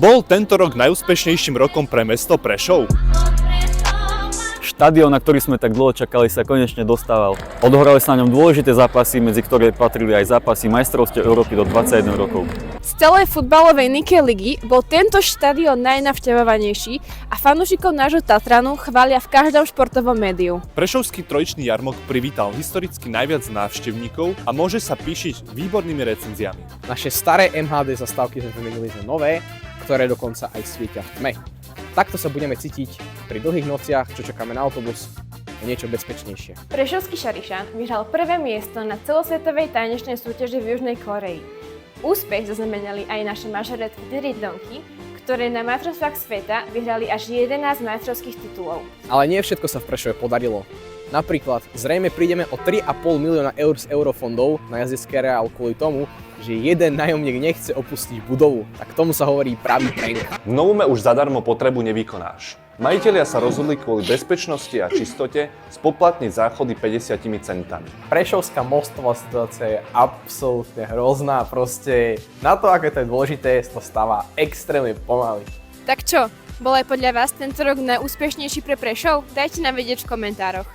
Bol tento rok najúspešnejším rokom pre mesto Prešov? Štadión, na ktorý sme tak dlho čakali, sa konečne dostával. Odohrali sa na ňom dôležité zápasy, medzi ktoré patrili aj zápasy majstrovstiev Európy do 21 rokov. Z celej futbalovej Nike ligy bol tento štadión najnavštevovanejší a fanúšikov nášho Tatranu chvália v každom športovom médiu. Prešovský trojičný jarmok privítal historicky najviac návštevníkov a môže sa píšiť výbornými recenziami. Naše staré MHD zastávky sme vymenili za nové, ktoré dokonca aj svietia v tme. Takto sa budeme cítiť pri dlhých nociach, čo čakáme na autobus, o niečo bezpečnejšie. Prešovský Šarišan vyhral prvé miesto na celosvetovej tanečnej súťaži v Južnej Kórei. Úspech zaznamenali aj naše mažoretky Diridonky, ktoré na majstrovstvách sveta vyhrali až 11 majstrovských titulov. Ale nie všetko sa v Prešove podarilo. Napríklad, zrejme prídeme o 3,5 milióna eur z eurofondov na jazdecký areál kvôli tomu, že jeden nájomník nechce opustiť budovu. Tak tomu sa hovorí pravý prank. V Novume už zadarmo potrebu nevykonáš. Majitelia sa rozhodli kvôli bezpečnosti a čistote spoplatniť záchody 50 centami. Prešovská mostová situácia je absolútne hrozná, proste na to, aké to je dôležité, to stáva extrémne pomaly. Tak čo, bol aj podľa vás tento rok najúspešnejší pre Prešov? Dajte nám vedieť v komentároch.